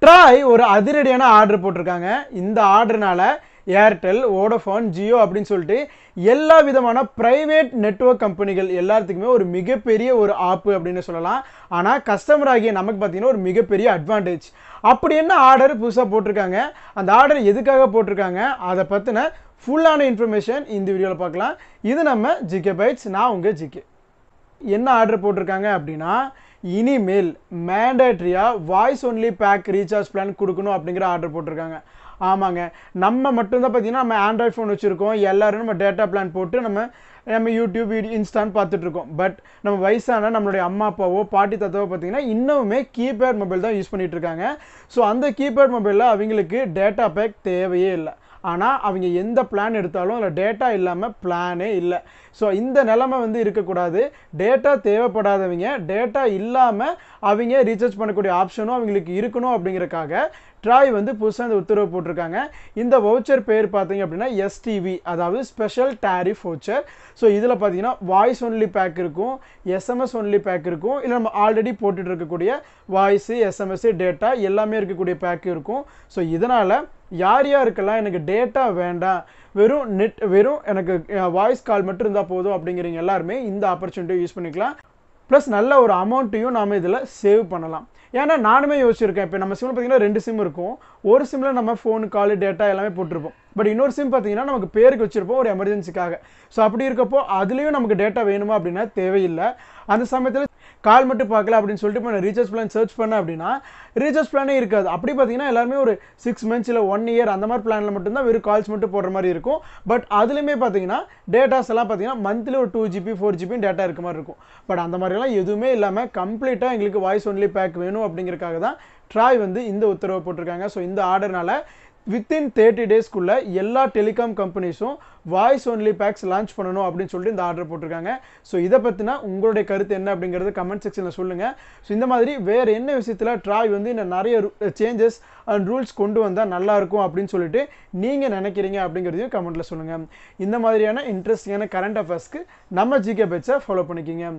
TRAI ஒரு அதிரடியான order போட்டிருக்காங்க. இந்த ஆர்டர்னால ஏர்டெல், வோடஃபோன், ஜியோ அப்படின்னு சொல்லிட்டு எல்லா விதமான பிரைவேட் நெட்வொர்க் கம்பெனிகள் எல்லாத்துக்குமே ஒரு மிகப்பெரிய ஒரு ஆப்பு அப்படின்னு சொல்லலாம். ஆனால் கஸ்டமர் ஆகிய நமக்கு பார்த்தீங்கன்னா ஒரு மிகப்பெரிய அட்வான்டேஜ். அப்படி என்ன ஆர்டர் புதுசாக போட்டிருக்காங்க, அந்த ஆர்டர் எதுக்காக போட்டிருக்காங்க, அதை பற்றின ஃபுல்லான இன்ஃபர்மேஷன் இந்த வீடியோவில் பார்க்கலாம். இது நம்ம ஜிகே பைட்ஸ். நான் உங்கள் ஜிகே. என்ன ஆர்டர் போட்டிருக்காங்க அப்படின்னா, இனிமேல் மேண்டேட்ரியாக voice only pack recharge plan கொடுக்கணும் அப்படிங்கிற ஆர்டர் போட்டிருக்காங்க. ஆமாங்க, நம்ம மட்டும்தான் பார்த்தீங்கன்னா நம்ம ஆண்ட்ராய்ட் ஃபோன் வச்சுருக்கோம், எல்லோரும் நம்ம டேட்டா பிளான் போட்டு நம்ம யூடியூப் இன்ஸ்டான்னு பார்த்துட்ருக்கோம். பட் நம்ம வயசான நம்மளுடைய அம்மா அப்பாவோ பாட்டி தாத்தாவோ பார்த்தீங்கன்னா இன்னுமே கீபேட் மொபைல் தான் யூஸ் பண்ணிகிட்டு இருக்காங்க. ஸோ அந்த கீபேட் மொபைலில் அவங்களுக்கு டேட்டா பேக் தேவையே இல்லை. ஆனால் அவங்க எந்த பிளான் எடுத்தாலும் அதில் டேட்டா இல்லாமல் பிளானே இல்லை. ஸோ இந்த நிலைமை இருக்கக்கூடாது. டேட்டா தேவைப்படாதவங்க டேட்டா இல்லாமல் அவங்க ரீசார்ஜ் பண்ணக்கூடிய ஆப்ஷனும் அவங்களுக்கு இருக்கணும். அப்படிங்கிறக்காக ட்ராய் புதுசாக இந்த உத்தரவு போட்டிருக்காங்க. இந்த வவுச்சர் பேர் பார்த்தீங்க அப்படின்னா எஸ்டிவி, அதாவது ஸ்பெஷல் டேரிஃப் வவுச்சர். ஸோ இதில் பார்த்தீங்கன்னா வாய்ஸ் ஒன்லி பேக் இருக்கும், எஸ்எம்எஸ் ஒன்லி பேக் இருக்கும், இல்லை நம்ம ஆல்ரெடி போட்டுட்டு இருக்கக்கூடிய வாய்ஸு, எஸ்எம்எஸ், டேட்டா எல்லாமே இருக்கக்கூடிய பேக் இருக்கும். ஸோ இதனால் யார் யாருக்கெல்லாம் எனக்கு டேட்டா வேண்டாம், வெறும் எனக்கு வாய்ஸ் கால் மட்டும் இருந்தால் போதும் அப்படிங்கிறீங்க எல்லாருமே இந்த ஆப்பர்ச்சுனிட்டியை யூஸ் பண்ணிக்கலாம். ப்ளஸ் நல்ல ஒரு அமௌண்ட்டையும் நாம் இதில் சேவ் பண்ணலாம். ஏன்னா நானுமே யோசிச்சிருக்கேன். இப்போ நம்ம சிம்மில் பார்த்தீங்கன்னா 2 சிம் இருக்கும். ஒரு சிம்மில் நம்ம ஃபோன் கால் டேட்டா எல்லாமே போட்டிருப்போம். பட் இன்னொரு சிம் பார்த்தீங்கன்னா நமக்கு பேருக்கு வச்சுருப்போம் ஒரு எமர்ஜென்சிக்காக. ஸோ அப்படி இருக்கப்போ அதுலேயும் நமக்கு டேட்டா வேணுமா அப்படின்னா தேவையில்லை. அந்த சமயத்தில் கால் மட்டும் பார்க்கல அப்படின்னு சொல்லிட்டு இப்போ நான் ரீசார்ஜ் பிளான் சர்ச் பண்ணேன் அப்படின்னா ரீசார்ஜ் பிளானே இருக்காது. அப்படி பார்த்தீங்கன்னா எல்லாருமே ஒரு 6 months இல்லை 1 year அந்த மாதிரி பிளானில் மட்டும்தான் வெறும் கால்ஸ் மட்டும் போடுற மாதிரி இருக்கும். பட் அதுலேயுமே பார்த்தீங்கன்னா டேட்டாஸ் எல்லாம் பார்த்தீங்கன்னா மந்த்லி ஒரு 2GB 4GB டேட்டா இருக்க மாதிரி இருக்கும். பட் அந்த மாதிரிலாம் எதுவுமே இல்லாமல் கம்ப்ளீட்டாக எங்களுக்கு வாய்ஸ் ஒன்லி பேக் வேணும் அப்படிங்கிறதுக்காக தான் ட்ராய் இந்த உத்தரவை போட்டிருக்காங்க. ஸோ இந்த ஆர்டர்னால வித்தின் 30 daysக்குள்ள எல்லா டெலிகாம் கம்பெனிஸும் வாய்ஸ் ஒன்லி பேக்ஸ் லான்ச் பண்ணணும் அப்படின்னு சொல்லிட்டு இந்த ஆர்டர் போட்டிருக்காங்க. ஸோ இதை பற்றினா உங்களுடைய கருத்து என்ன அப்படிங்கிறது கமெண்ட் செக்ஷனில் சொல்லுங்கள். ஸோ இந்த மாதிரி வேறு என்ன விஷயத்தில் ட்ராய் இன்னும் நிறைய சேஞ்சஸ் அண்ட் ரூல்ஸ் கொண்டு வந்தால் நல்லாயிருக்கும் அப்படின்னு சொல்லிட்டு நீங்கள் நினைக்கிறீங்க அப்படிங்கிறதையும் கமெண்ட்டில் சொல்லுங்கள். இந்த மாதிரியான இன்ட்ரெஸ்டிங்கான கரண்ட் அஃபேர்ஸ்க்கு நம்ம ஜிகே பைட்ஸை ஃபாலோ பண்ணிக்கிங்க.